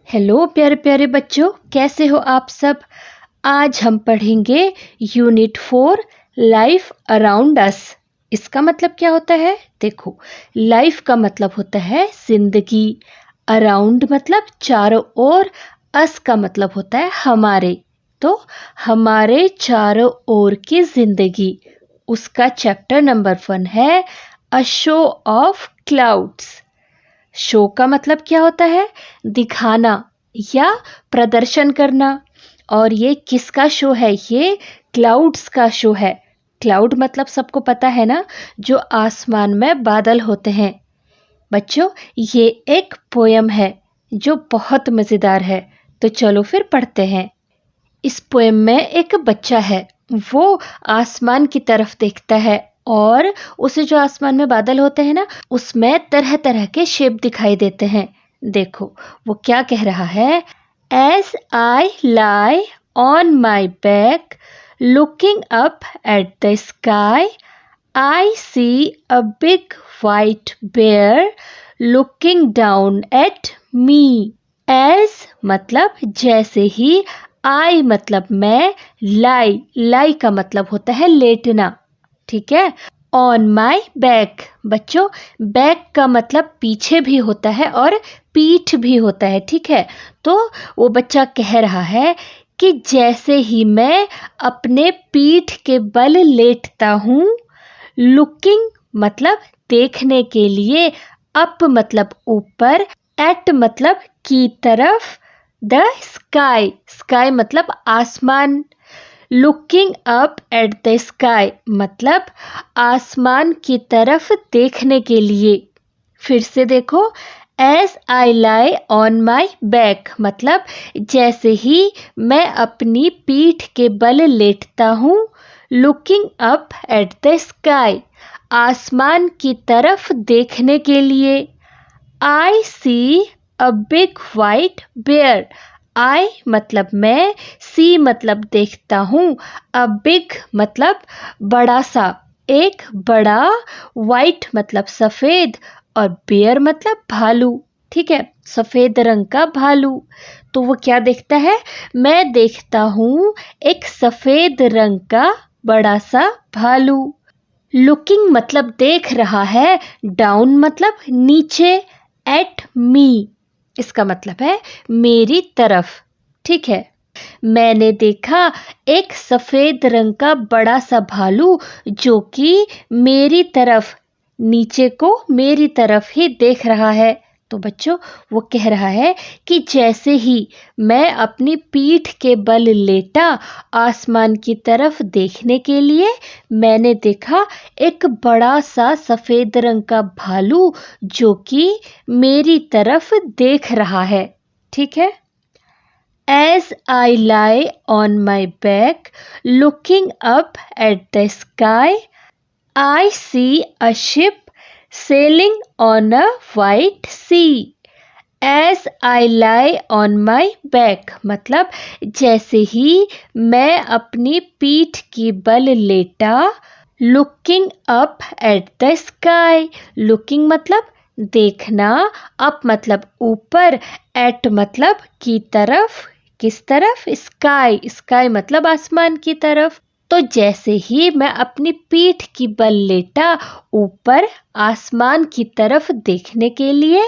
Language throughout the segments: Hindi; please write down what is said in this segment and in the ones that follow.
हेलो प्यारे प्यारे बच्चों, कैसे हो आप सब। आज हम पढ़ेंगे यूनिट 4 लाइफ अराउंड अस। इसका मतलब क्या होता है? देखो, लाइफ का मतलब होता है जिंदगी, अराउंड मतलब चारों ओर, अस का मतलब होता है हमारे। तो हमारे चारों ओर की जिंदगी, उसका चैप्टर नंबर 1 है a show off clouds. Show का मतलब क्या होता है? दिखाना या प्रदर्शन करना। और ये किसका शो है? ये क्लाउड्स का शो है। क्लाउड मतलब सबको पता है ना, जो आसमान में बादल होते हैं। बच्चों, ये एक पोयम है जो बहुत मज़ेदार है। तो चलो फिर पढ़ते हैं। इस पोएम में एक बच्चा है, वो आसमान की तरफ देखता है और उसे जो आसमान में बादल होते हैं ना, उसमें तरह तरह के शेप दिखाई देते हैं। देखो, वो क्या कह रहा है। As I lie on my back, looking up at the sky, I see a big white bear looking down at me. As मतलब जैसे ही, I मतलब मैं, लाई का मतलब होता है लेटना, ठीक है। ऑन माई बैक, बच्चों बैक का मतलब पीछे भी होता है और पीठ भी होता है, ठीक है। तो वो बच्चा कह रहा है कि जैसे ही मैं अपने पीठ के बल लेटता हूँ, लुकिंग मतलब देखने के लिए, अप मतलब ऊपर, एट मतलब की तरफ, द स्काई, स्काई मतलब आसमान, looking up at the sky मतलब आसमान की तरफ देखने के लिए। फिर से देखो, as I lie on my back मतलब जैसे ही मैं अपनी पीठ के बल लेटता हूँ, looking up at the sky आसमान की तरफ देखने के लिए। आई सी अ बिग वाइट बेयर, आई मतलब मैं, सी मतलब देखता हूँ, अ बिग मतलब बड़ा सा, एक बड़ा, वाइट मतलब सफ़ेद, और बेयर मतलब भालू, ठीक है, सफ़ेद रंग का भालू। तो वो क्या देखता है? मैं देखता हूँ एक सफ़ेद रंग का बड़ा सा भालू। लुकिंग मतलब देख रहा है, डाउन मतलब नीचे, एट मी इसका मतलब है मेरी तरफ, ठीक है। मैंने देखा एक सफेद रंग का बड़ा सा भालू जो कि मेरी तरफ, नीचे को मेरी तरफ ही देख रहा है। तो बच्चों, वो कह रहा है कि जैसे ही मैं अपनी पीठ के बल लेटा आसमान की तरफ देखने के लिए, मैंने देखा एक बड़ा सा सफेद रंग का भालू जो कि मेरी तरफ देख रहा है, ठीक है। As I lie on my back, looking up at the sky, I see a ship sailing on a white sea. As I lie on my back मतलब जैसे ही मैं अपनी पीठ की बल लेटा, looking up at the sky, looking मतलब देखना, up मतलब ऊपर, at मतलब की तरफ, किस तरफ? स्काई, स्काई मतलब आसमान की तरफ। तो जैसे ही मैं अपनी पीठ की बल लेटा ऊपर आसमान की तरफ देखने के लिए,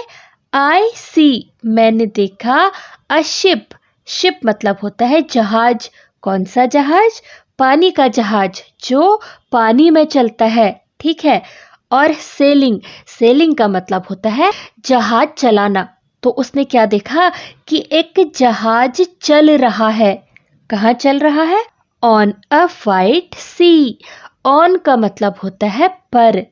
आई सी मैंने देखा, अ शिप, शिप मतलब होता है जहाज। कौन सा जहाज? पानी का जहाज जो पानी में चलता है, ठीक है। और सेलिंग, सेलिंग का मतलब होता है जहाज चलाना। तो उसने क्या देखा कि एक जहाज चल रहा है। कहाँ चल रहा है? On a white sea. On का मतलब होता है पर,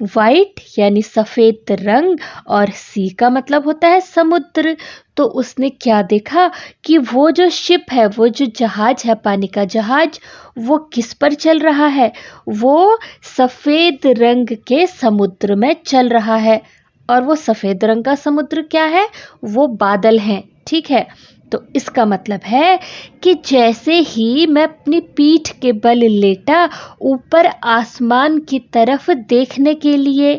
वाइट यानी सफ़ेद रंग, और सी का मतलब होता है समुद्र। तो उसने क्या देखा कि वो जो शिप है, वो जो जहाज है, पानी का जहाज, वो किस पर चल रहा है? वो सफ़ेद रंग के समुद्र में चल रहा है। और वो सफ़ेद रंग का समुद्र क्या है? वो बादल हैं, ठीक है। तो इसका मतलब है कि जैसे ही मैं अपनी पीठ के बल लेटा ऊपर आसमान की तरफ देखने के लिए,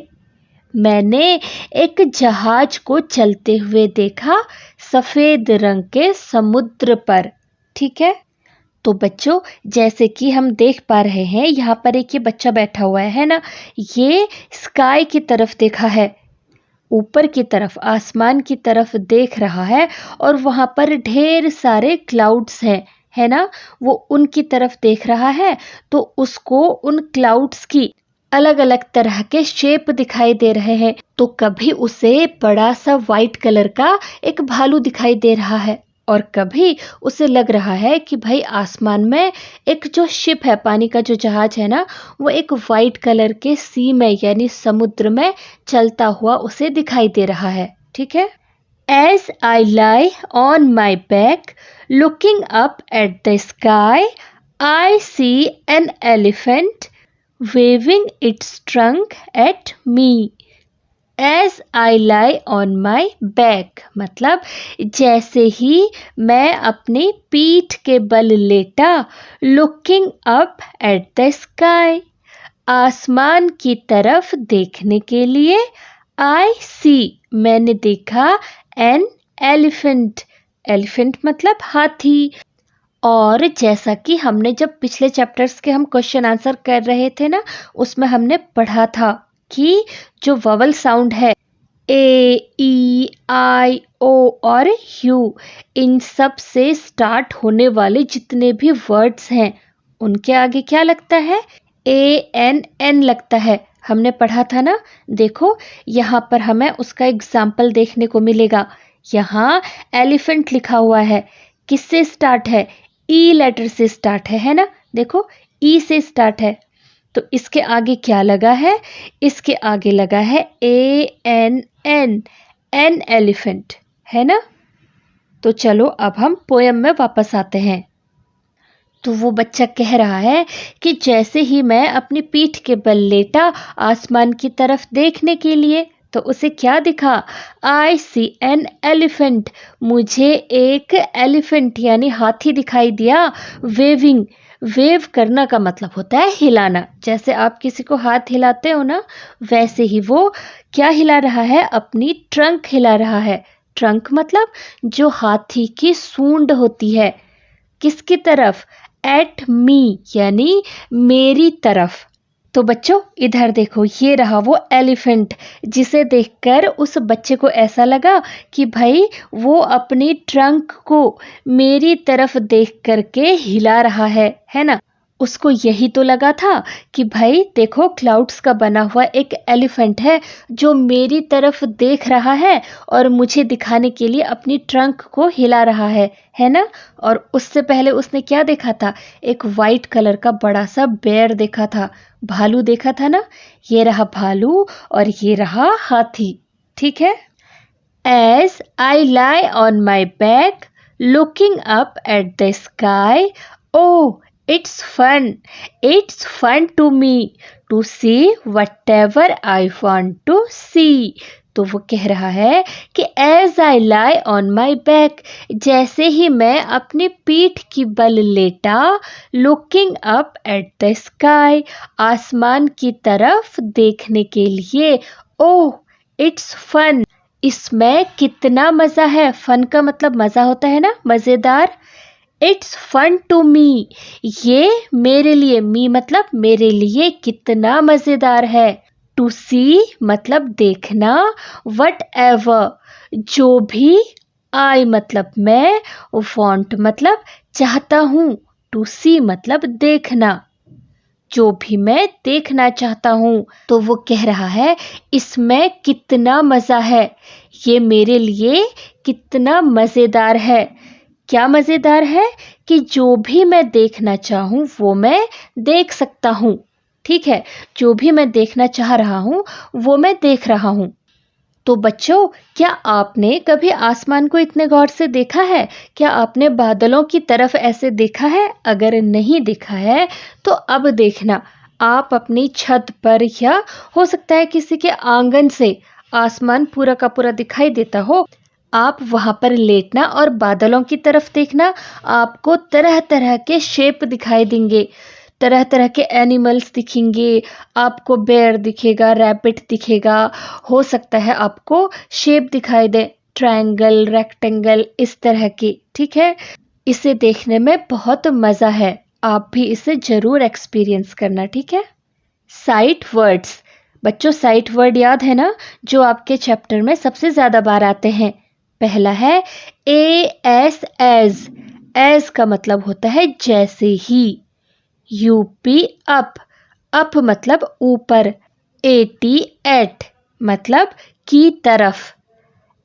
मैंने एक जहाज को चलते हुए देखा सफेद रंग के समुद्र पर। ठीक है, तो बच्चों जैसे कि हम देख पा रहे हैं यहाँ पर एक ये बच्चा बैठा हुआ है ना, ये स्काई की तरफ देखा है, ऊपर की तरफ आसमान की तरफ देख रहा है और वहाँ पर ढेर सारे क्लाउड्स हैं, है ना, वो उनकी तरफ देख रहा है। तो उसको उन क्लाउड्स की अलग अलग तरह के शेप दिखाई दे रहे हैं। तो कभी उसे बड़ा सा वाइट कलर का एक भालू दिखाई दे रहा है और कभी उसे लग रहा है कि भाई आसमान में एक जो शिप है, पानी का जो जहाज है ना, वो एक वाइट कलर के सी में यानी समुद्र में चलता हुआ उसे दिखाई दे रहा है। ठीक है, as I lie on my back looking up at the sky I see an elephant waving its trunk at me. As I lie on my back मतलब जैसे ही मैं अपनी पीठ के बल लेटा, looking up at the sky आसमान की तरफ देखने के लिए, I see मैंने देखा an elephant elephant मतलब हाथी। और जैसा कि हमने जब पिछले चैप्टर्स के हम क्वेश्चन आंसर कर रहे थे ना, उसमें हमने पढ़ा था कि जो ववल साउंड है ए, ई, आई, ओ और यू, इन सब से स्टार्ट होने वाले जितने भी वर्ड्स हैं उनके आगे क्या लगता है? ए एन एन लगता है। हमने पढ़ा था ना। देखो यहाँ पर हमें उसका एग्जाम्पल देखने को मिलेगा। यहाँ एलिफेंट लिखा हुआ है, किससे स्टार्ट है? ई लेटर से स्टार्ट है ना। देखो ई से स्टार्ट है, तो इसके आगे क्या लगा है? इसके आगे लगा है A N N, an elephant, है ना। तो चलो अब हम पोयम में वापस आते हैं। तो वो बच्चा कह रहा है कि जैसे ही मैं अपनी पीठ के बल लेटा आसमान की तरफ देखने के लिए, तो उसे क्या दिखा? आई सी एन एलिफेंट, मुझे एक एलिफेंट यानी हाथी दिखाई दिया। वेविंग, वेव करना का मतलब होता है हिलाना। जैसे आप किसी को हाथ हिलाते हो ना, वैसे ही वो क्या हिला रहा है? अपनी ट्रंक हिला रहा है। ट्रंक मतलब जो हाथी की सूंड होती है। किसकी तरफ? एट मी यानी मेरी तरफ। तो बच्चों इधर देखो, ये रहा वो एलिफेंट जिसे देखकर उस बच्चे को ऐसा लगा कि भाई वो अपनी ट्रंक को मेरी तरफ देख करके हिला रहा है ना। उसको यही तो लगा था कि भाई देखो क्लाउड्स का बना हुआ एक एलिफेंट है जो मेरी तरफ देख रहा है और मुझे दिखाने के लिए अपनी ट्रंक को हिला रहा है ना। और उससे पहले उसने क्या देखा था? एक वाइट कलर का बड़ा सा बेयर देखा था, भालू देखा था ना। ये रहा भालू और ये रहा हाथी। ठीक है। As I lie on my back looking up at the sky, oh it's fun to me to see whatever I want to see। तो वो कह रहा है कि as I lie on my back, जैसे ही मैं अपनी पीठ की बल लेटा, looking up at the sky, आसमान की तरफ देखने के लिए, oh it's fun, इसमें कितना मज़ा है। फन का मतलब मज़ा होता है ना, मज़ेदार। इट्स फन टू मी, ये मेरे लिए, मी मतलब मेरे लिए कितना मज़ेदार है। टू सी मतलब देखना, वट एवर जो भी, आई मतलब मैं, वॉन्ट मतलब चाहता हूँ, टू सी मतलब देखना, जो भी मैं देखना चाहता हूँ। तो वो कह रहा है इसमें कितना मज़ा है, ये मेरे लिए कितना मज़ेदार है। क्या मज़ेदार है? कि जो भी मैं देखना चाहूँ वो मैं देख सकता हूँ। ठीक है, जो भी मैं देखना चाह रहा हूँ वो मैं देख रहा हूँ। तो बच्चों क्या आपने कभी आसमान को इतने गौर से देखा है? क्या आपने बादलों की तरफ ऐसे देखा है? अगर नहीं देखा है तो अब देखना, आप अपनी छत पर या हो सकता है किसी के आंगन से आसमान पूरा का पूरा दिखाई देता हो, आप वहां पर लेटना और बादलों की तरफ देखना, आपको तरह तरह के शेप दिखाई देंगे। तरह तरह के एनिमल्स दिखेंगे, आपको बेयर दिखेगा, रैबिट दिखेगा, हो सकता है आपको शेप दिखाई दे, ट्रायंगल, रेक्टेंगल, इस तरह की। ठीक है, इसे देखने में बहुत मज़ा है, आप भी इसे ज़रूर एक्सपीरियंस करना। ठीक है। साइट वर्ड्स, बच्चों साइट वर्ड याद है ना, जो आपके चैप्टर में सबसे ज़्यादा बार आते हैं। पहला है एस, एज का मतलब होता है जैसे ही। यूपी अप, अप मतलब ऊपर। एटी एट मतलब की तरफ।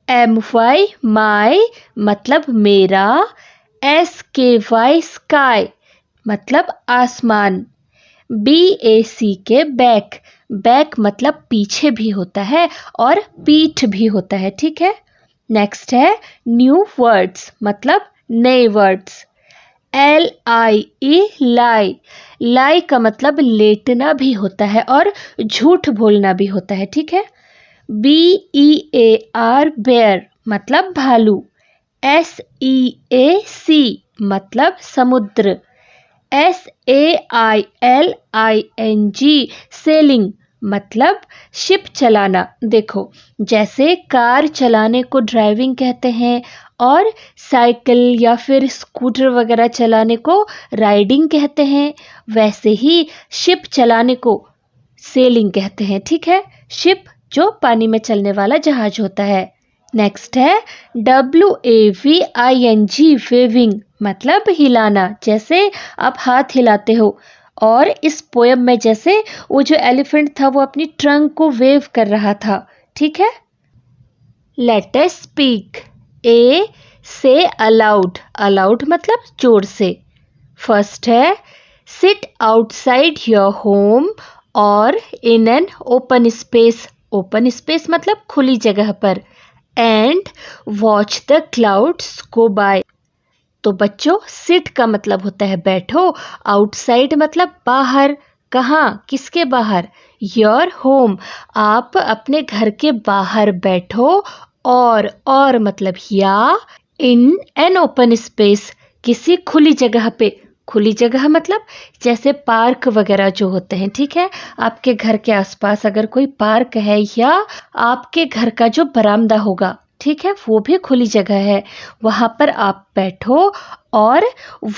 एम वाई माई मतलब मेरा। एस के वाई स्काई मतलब आसमान। बी ए सी के बैक, बैक मतलब पीछे भी होता है और पीठ भी होता है। ठीक है। नेक्स्ट है न्यू वर्ड्स मतलब नए वर्ड्स। एल आई ई लाई, लाई का मतलब लेटना भी होता है और झूठ बोलना भी होता है। ठीक है। B E A R bear मतलब भालू। एस ई ए सी मतलब समुद्र। SAILING सेलिंग मतलब शिप चलाना। देखो, जैसे कार चलाने को ड्राइविंग कहते हैं और साइकिल या फिर स्कूटर वगैरह चलाने को राइडिंग कहते हैं, वैसे ही शिप चलाने को सेलिंग कहते हैं। ठीक है, शिप जो पानी में चलने वाला जहाज होता है। नेक्स्ट है WAVING वेविंग मतलब हिलाना, जैसे आप हाथ हिलाते हो। और इस पोयम में जैसे वो जो एलिफेंट था वो अपनी ट्रंक को वेव कर रहा था। ठीक है। लेट अस स्पीक, ए से अलाउड, अलाउड मतलब जोर से। फर्स्ट है सिट आउटसाइड योर होम और in an open space, open space मतलब खुली जगह पर। And watch the clouds go by. तो बच्चों सिट का मतलब होता है बैठो, आउटसाइड मतलब बाहर। कहाँ, किसके बाहर? योर होम, आप अपने घर के बाहर बैठो। और मतलब या इन एन ओपन स्पेस, किसी खुली जगह पे। खुली जगह मतलब जैसे पार्क वगैरह जो होते हैं। ठीक है, आपके घर के आसपास अगर कोई पार्क है या आपके घर का जो बरामदा होगा, ठीक है, वो भी खुली जगह है, वहां पर आप बैठो। और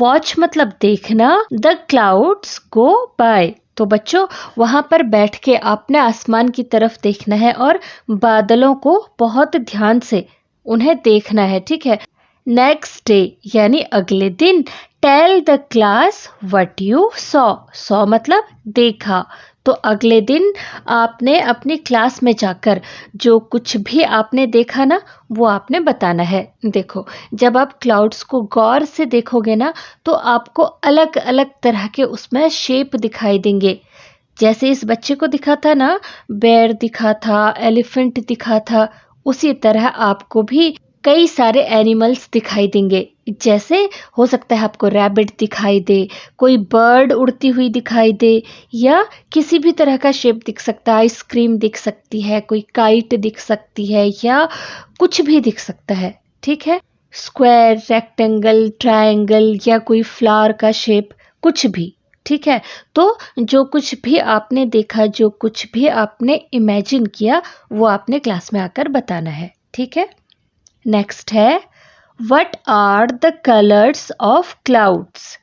वॉच मतलब देखना, द क्लाउड्स गो बाय। तो बच्चों वहां पर बैठ के आपने आसमान की तरफ देखना है और बादलों को बहुत ध्यान से उन्हें देखना है। ठीक है। नेक्स्ट डे यानी अगले दिन, tell the class what you saw मतलब देखा। तो अगले दिन आपने अपनी क्लास में जाकर जो कुछ भी आपने देखा ना, वो आपने बताना है। देखो, जब आप क्लाउड्स को गौर से देखोगे ना, तो आपको अलग अलग तरह के उसमें शेप दिखाई देंगे। जैसे इस बच्चे को दिखा था ना, बेयर दिखा था, एलिफेंट दिखा था, उसी तरह आपको भी कई सारे एनिमल्स दिखाई देंगे। जैसे हो सकता है आपको रैबिट दिखाई दे, कोई बर्ड उड़ती हुई दिखाई दे, या किसी भी तरह का शेप दिख सकता है। आइसक्रीम दिख सकती है, कोई काइट दिख सकती है, या कुछ भी दिख सकता है। ठीक है, स्क्वायर, रेक्टेंगल, ट्रायंगल या कोई फ्लावर का शेप, कुछ भी। ठीक है, तो जो कुछ भी आपने देखा, जो कुछ भी आपने इमेजिन किया, वो आपने क्लास में आकर बताना है। ठीक है। नेक्स्ट है what are the colours of clouds.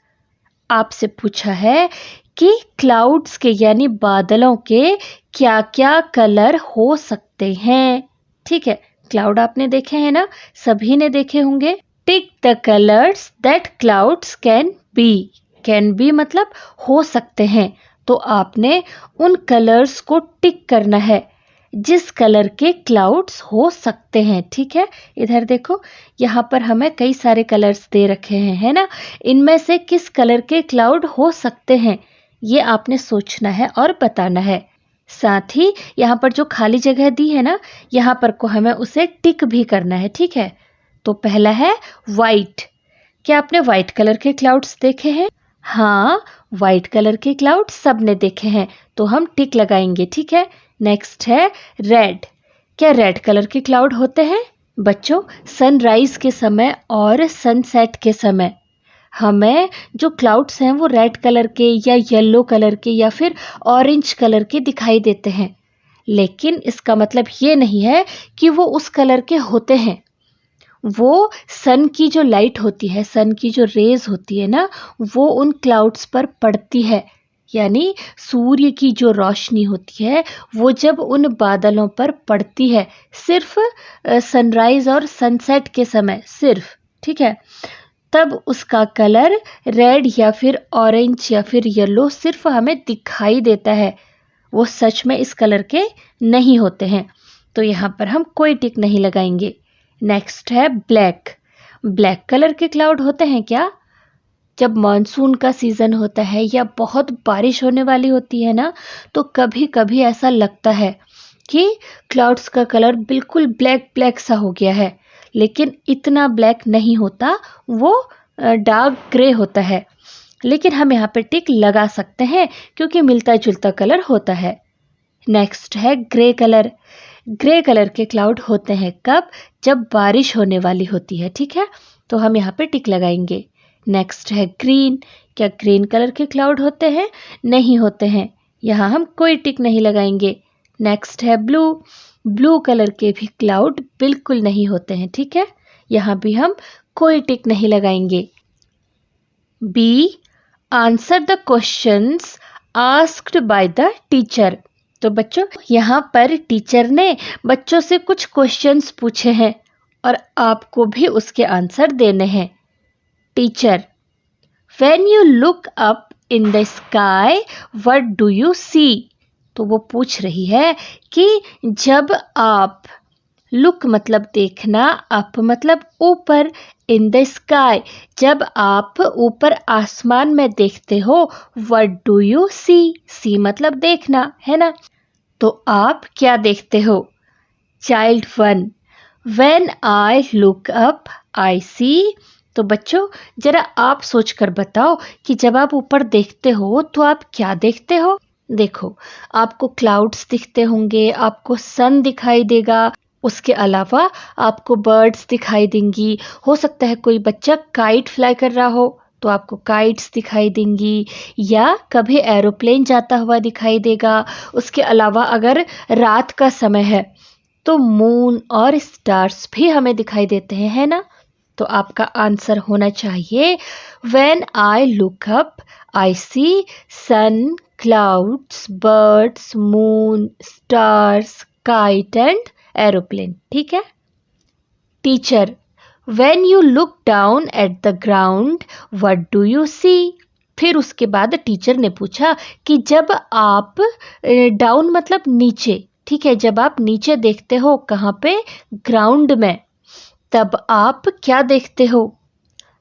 आपसे पूछा है कि क्लाउड्स के यानी बादलों के क्या क्या कलर हो सकते हैं। ठीक है, क्लाउड आपने देखे हैं ना, सभी ने देखे होंगे। Tick the colours that clouds can be मतलब हो सकते हैं। तो आपने उन कलर्स को टिक करना है जिस कलर के क्लाउड्स हो सकते हैं। ठीक है, इधर देखो, यहाँ पर हमें कई सारे कलर्स दे रखे हैं, है ना। इनमें से किस कलर के क्लाउड हो सकते हैं, ये आपने सोचना है और बताना है। साथ ही यहाँ पर जो खाली जगह दी है ना, यहाँ पर को हमें उसे टिक भी करना है। ठीक है, तो पहला है वाइट। क्या आपने वाइट कलर के क्लाउड्स देखे हैं? हाँ, वाइट कलर के क्लाउड सबने देखे हैं, तो हम टिक लगाएंगे। ठीक है। नेक्स्ट है रेड। क्या रेड कलर के क्लाउड होते हैं? बच्चों, सनराइज के समय और सनसेट के समय हमें जो क्लाउड्स हैं वो रेड कलर के या येलो कलर के या फिर ऑरेंज कलर के दिखाई देते हैं, लेकिन इसका मतलब ये नहीं है कि वो उस कलर के होते हैं। वो सन की जो लाइट होती है, सन की जो रेज होती है ना, वो उन क्लाउड्स पर पड़ती है। यानी सूर्य की जो रोशनी होती है वो जब उन बादलों पर पड़ती है, सिर्फ सनराइज और सनसेट के समय सिर्फ, ठीक है, तब उसका कलर रेड या फिर ऑरेंज या फिर येलो सिर्फ हमें दिखाई देता है। वो सच में इस कलर के नहीं होते हैं, तो यहाँ पर हम कोई टिक नहीं लगाएंगे। नेक्स्ट है ब्लैक। ब्लैक कलर के क्लाउड होते हैं क्या? जब मानसून का सीज़न होता है या बहुत बारिश होने वाली होती है ना, तो कभी कभी ऐसा लगता है कि क्लाउड्स का कलर बिल्कुल ब्लैक ब्लैक सा हो गया है, लेकिन इतना ब्लैक नहीं होता, वो डार्क ग्रे होता है। लेकिन हम यहाँ पे टिक लगा सकते हैं क्योंकि मिलता जुलता कलर होता है। नेक्स्ट है ग्रे कलर। ग्रे कलर के क्लाउड होते हैं कब? जब बारिश होने वाली होती है, ठीक है, तो हम यहाँ पे टिक लगाएंगे। नेक्स्ट है ग्रीन। क्या ग्रीन कलर के क्लाउड होते हैं? नहीं होते हैं, यहाँ हम कोई टिक नहीं लगाएंगे। नेक्स्ट है ब्लू। ब्लू कलर के भी क्लाउड बिल्कुल नहीं होते हैं, ठीक है, यहाँ भी हम कोई टिक नहीं लगाएंगे। B, answer the questions asked by the teacher. तो बच्चों यहाँ पर टीचर ने बच्चों से कुछ क्वेश्चंस पूछे हैं और आपको भी उसके आंसर देने हैं। Teacher, when you look up in the sky what do you see? तो वो पूछ रही है कि जब आप, लुक मतलब देखना, अप मतलब ऊपर, इन द स्काई जब आप ऊपर आसमान में देखते हो, what do you see? See मतलब देखना, है ना, तो आप क्या देखते हो? Child 1, when I look up I see. तो बच्चों जरा आप सोचकर बताओ कि जब आप ऊपर देखते हो तो आप क्या देखते हो? देखो, आपको क्लाउड्स दिखते होंगे, आपको सन दिखाई देगा, उसके अलावा आपको बर्ड्स दिखाई देंगी। हो सकता है कोई बच्चा काइट फ्लाई कर रहा हो तो आपको काइट्स दिखाई देंगी, या कभी एरोप्लेन जाता हुआ दिखाई देगा। उसके अलावा अगर रात का समय है तो मून और स्टार्स भी हमें दिखाई देते हैं, है ना। तो आपका आंसर होना चाहिए when I look up I see sun, clouds, birds, moon, stars, kite and aeroplane, ठीक है। Teacher, when you look down at the ground what do you see? फिर उसके बाद टीचर ने पूछा कि जब आप, डाउन मतलब नीचे, ठीक है, जब आप नीचे देखते हो, कहाँ पे? ग्राउंड में, तब आप क्या देखते हो?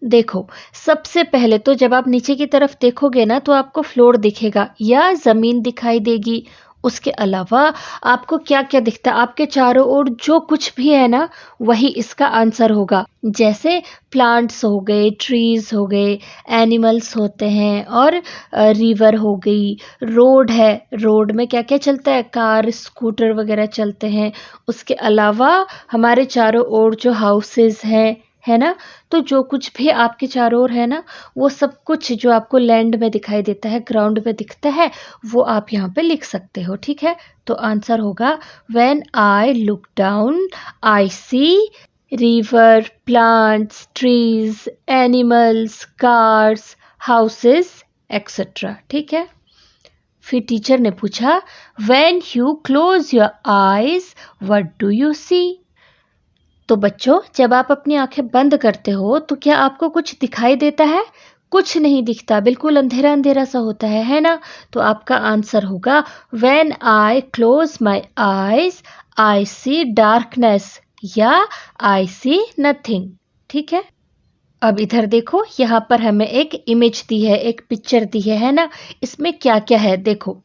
देखो, सबसे पहले तो जब आप नीचे की तरफ देखोगे ना तो आपको फ्लोर दिखेगा या ज़मीन दिखाई देगी। उसके अलावा आपको क्या क्या दिखता है? आपके चारों ओर जो कुछ भी है ना, वही इसका आंसर होगा। जैसे प्लांट्स हो गए, ट्रीज हो गए, एनिमल्स होते हैं, और रिवर हो गई, रोड है, रोड में क्या क्या चलता है? कार, स्कूटर वगैरह चलते हैं। उसके अलावा हमारे चारों ओर जो हाउसेस हैं, है ना, तो जो कुछ भी आपके चारों ओर है ना, वो सब कुछ जो आपको लैंड में दिखाई देता है, ग्राउंड में दिखता है, वो आप यहाँ पे लिख सकते हो, ठीक है। तो आंसर होगा when I look down I see river, plants, trees, animals, cars, houses etcetera, ठीक है। फिर टीचर ने पूछा when you close your eyes what do you see? तो बच्चों जब आप अपनी आंखें बंद करते हो तो क्या आपको कुछ दिखाई देता है? कुछ नहीं दिखता, बिल्कुल अंधेरा अंधेरा सा होता है ना। तो आपका आंसर होगा when I close my eyes I see darkness या आई सी नथिंग, ठीक है। अब इधर देखो, यहाँ पर हमें एक इमेज दी है, एक पिक्चर दी है ना। इसमें क्या क्या है देखो,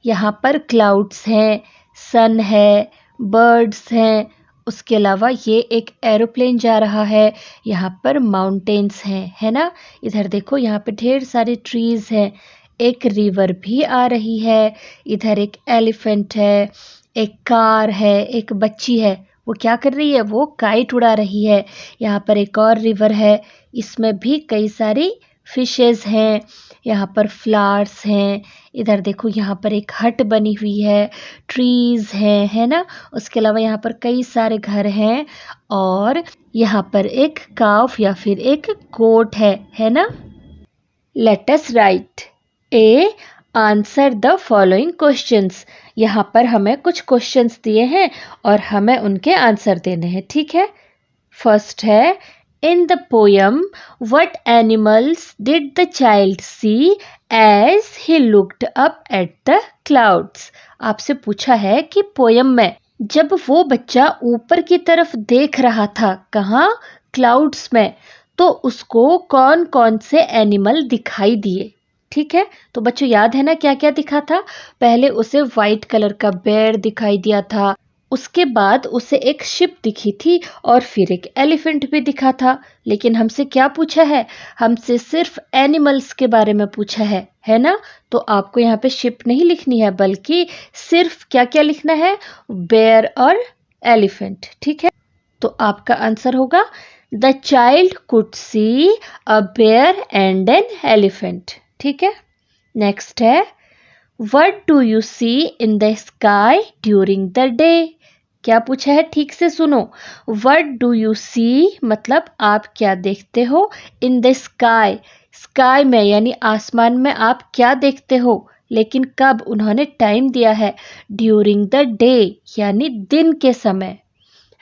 यहाँ पर क्लाउड्स हैं, सन है, बर्ड्स हैं, उसके अलावा ये एक एरोप्लेन जा रहा है, यहाँ पर माउंटेन्स हैं, है ना। इधर देखो, यहाँ पे ढेर सारे ट्रीज हैं, एक रिवर भी आ रही है, इधर एक एलिफेंट है, एक कार है, एक बच्ची है, वो क्या कर रही है? वो काइट उड़ा रही है। यहाँ पर एक और रिवर है, इसमें भी कई सारी फिशेस हैं, यहाँ पर फ्लावर्स हैं, इधर देखो यहाँ पर एक हट बनी हुई है, ट्रीज हैं, है ना। उसके अलावा यहाँ पर कई सारे घर हैं और यहाँ पर एक काव या फिर एक गोट है ना। Let us right A answer the following questions. यहाँ पर हमें कुछ क्वेश्चंस दिए हैं और हमें उनके आंसर देने हैं, ठीक है। फर्स्ट है, in the poem what animals did the child see as he looked up at the clouds. आपसे पूछा है कि पोयम में जब वो बच्चा ऊपर की तरफ देख रहा था, कहाँ, क्लाउड्स में, तो उसको कौन कौन से एनिमल दिखाई दिए। ठीक है, तो बच्चों याद है ना क्या क्या दिखा था। पहले उसे वाइट कलर का बेयर दिखाई दिया था, उसके बाद उसे एक शिप दिखी थी और फिर एक एलिफेंट भी दिखा था। लेकिन हमसे क्या पूछा है, हमसे सिर्फ एनिमल्स के बारे में पूछा है ना। तो आपको यहाँ पे शिप नहीं लिखनी है, बल्कि सिर्फ क्या क्या लिखना है, बेयर और एलिफेंट। ठीक है, तो आपका आंसर होगा the child could see a bear and an elephant. ठीक है, नेक्स्ट है, what do you see in the sky during the day. क्या पूछा है, ठीक से सुनो। व्हाट डू यू सी मतलब आप क्या देखते हो, इन द स्काई, स्काई में यानी आसमान में आप क्या देखते हो। लेकिन कब, उन्होंने टाइम दिया है ड्यूरिंग द डे यानी दिन के समय,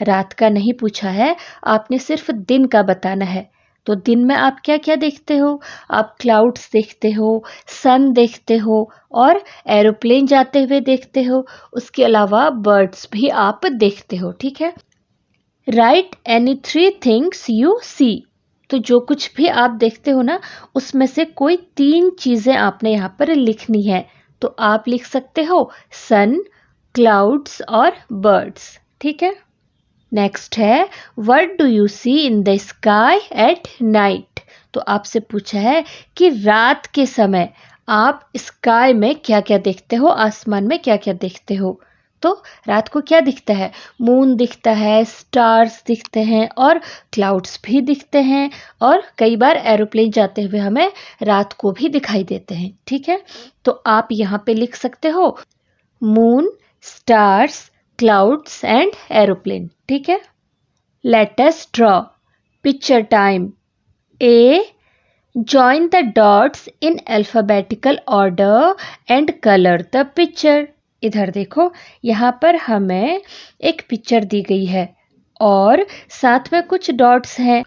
रात का नहीं पूछा है, आपने सिर्फ दिन का बताना है। तो दिन में आप क्या क्या देखते हो, आप क्लाउड्स देखते हो, सन देखते हो और एरोप्लेन जाते हुए देखते हो। उसके अलावा बर्ड्स भी आप देखते हो। ठीक है, right any 3 things you see. तो जो कुछ भी आप देखते हो ना, उसमें से कोई 3 चीज़ें आपने यहाँ पर लिखनी है। तो आप लिख सकते हो सन, क्लाउड्स और बर्ड्स। ठीक है, नेक्स्ट है, what do you see in the sky at night. तो आपसे पूछा है कि रात के समय आप स्काई में क्या क्या देखते हो, आसमान में क्या क्या देखते हो। तो रात को क्या दिखता है, मून दिखता है, स्टार्स दिखते हैं और क्लाउड्स भी दिखते हैं, और कई बार एरोप्लेन जाते हुए हमें रात को भी दिखाई देते हैं। ठीक है, तो आप यहाँ पे लिख सकते हो moon, stars, clouds and aeroplane. ठीक है, let us draw picture time. A, join the dots in alphabetical order and colour the picture. इधर देखो, यहाँ पर हमें एक पिक्चर दी गई है और साथ में कुछ डॉट्स हैं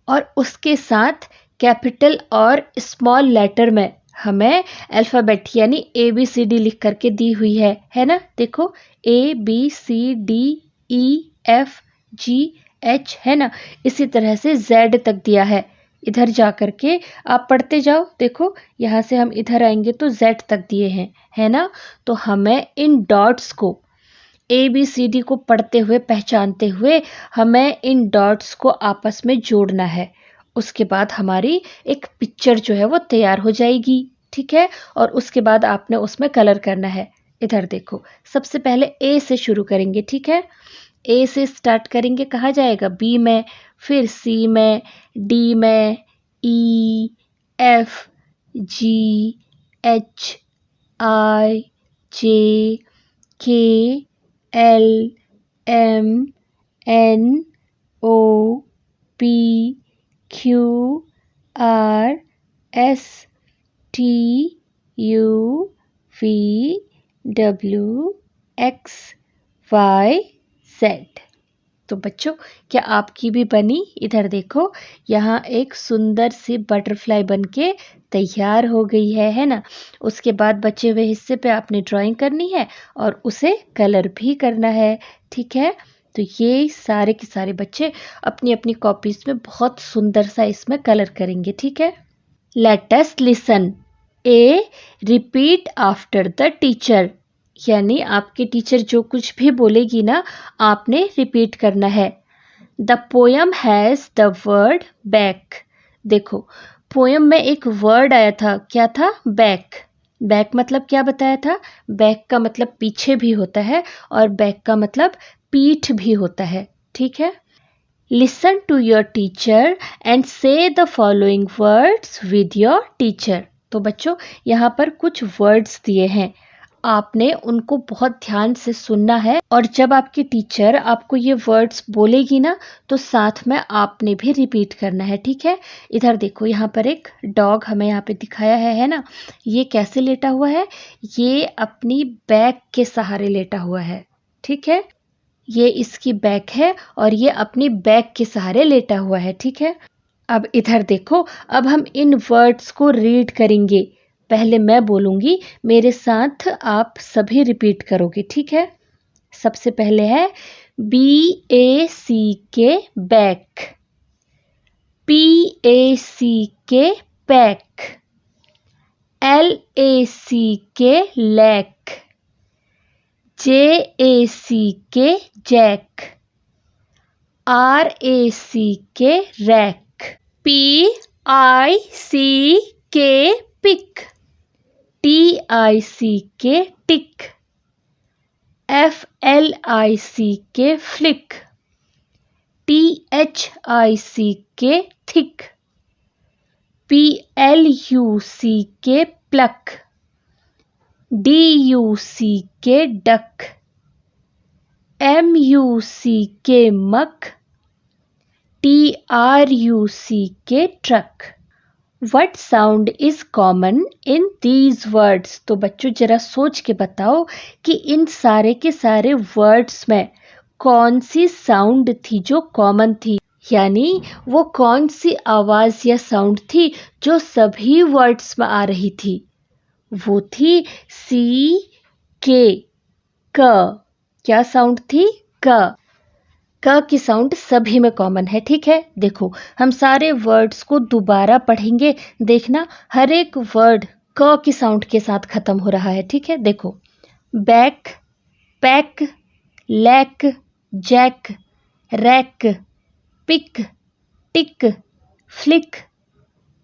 और उसके साथ कैपिटल और स्मॉल लेटर में हमें अल्फ़ाबेट यानी ABCD लिख करके दी हुई है ना। देखो ABCDEFGH है ना, इसी तरह से Z तक दिया है। इधर जा कर के आप पढ़ते जाओ, देखो यहाँ से हम इधर आएंगे तो Z तक दिए हैं, है ना। तो हमें इन डॉट्स को ABCD को पढ़ते हुए, पहचानते हुए, हमें इन डॉट्स को आपस में जोड़ना है। उसके बाद हमारी एक पिक्चर जो है वो तैयार हो जाएगी। ठीक है, और उसके बाद आपने उसमें कलर करना है। इधर देखो, सबसे पहले A से शुरू करेंगे। ठीक है, A से स्टार्ट करेंगे, कहाँ जाएगा, B में, फिर C में, D में, E, F, G, H, I, J, K, L, M, N, O, P, Q, R, S, T, U, V, W, X, Y, Z। तो बच्चों, क्या आपकी भी बनी। इधर देखो, यहाँ एक सुंदर सी बटरफ्लाई बनके तैयार हो गई है ना। उसके बाद बचे हुए हिस्से पे आपने ड्राइंग करनी है और उसे कलर भी करना है। ठीक है, तो ये सारे के सारे बच्चे अपनी अपनी कॉपीज में बहुत सुंदर सा इसमें कलर करेंगे। ठीक है, let us listen. A, repeat after the teacher, यानी आपके टीचर जो कुछ भी बोलेगी ना, आपने रिपीट करना है। The poem has the word back. देखो, पोयम में एक वर्ड आया था, क्या था, बैक। बैक मतलब क्या बताया था, बैक का मतलब पीछे भी होता है और बैक का मतलब पीठ भी होता है। ठीक है, listen to your teacher and say the following words with your teacher. तो बच्चों यहाँ पर कुछ वर्ड्स दिए हैं, आपने उनको बहुत ध्यान से सुनना है और जब आपकी टीचर आपको ये वर्ड्स बोलेगी ना तो साथ में आपने भी रिपीट करना है, ठीक है। इधर देखो, यहाँ पर एक डॉग हमें यहाँ पे दिखाया है ना। ये कैसे लेटा हुआ है? ये अपनी बैक के सहारे लेटा हुआ है, ठीक है। ये इसकी बैक है और ये अपनी बैक के सहारे लेटा हुआ है, ठीक है। अब इधर देखो, अब हम इन वर्ड्स को रीड करेंगे। पहले मैं बोलूँगी, मेरे साथ आप सभी रिपीट करोगे, ठीक है। सबसे पहले है BACK back, PACK pack, LACK lack, JACK jack, RACK rack, PICK pick, TICK tick, FLICK flick, THICK thick, PLUCK pluck, DUCK duck, MUCK muck, TRUCK truck. What sound is common in these words? तो बच्चों जरा सोच के बताओ कि इन सारे के सारे वर्ड्स में कौन सी साउंड थी जो कॉमन थी, यानी वो कौन सी आवाज या साउंड थी जो सभी वर्ड्स में आ रही थी। वो थी सी के, क। क्या साउंड थी? क। क की साउंड सभी में कॉमन है, ठीक है। देखो, हम सारे वर्ड्स को दोबारा पढ़ेंगे, देखना हर एक वर्ड क की साउंड के साथ खत्म हो रहा है, ठीक है। देखो, back, pack, lack, jack, rack, pick, tick, flick,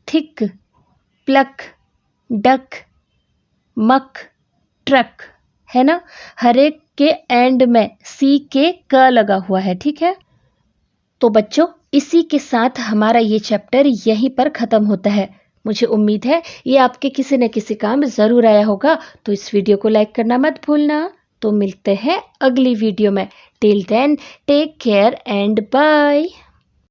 thick, pluck, duck, muck, truck, है ना। हर एक के एंड में सी के क लगा हुआ है, ठीक है। तो बच्चों, इसी के साथ हमारा ये चैप्टर यहीं पर ख़त्म होता है। मुझे उम्मीद है ये आपके किसी न किसी काम ज़रूर आया होगा, तो इस वीडियो को लाइक करना मत भूलना। तो मिलते हैं अगली वीडियो में। Till then take care and bye.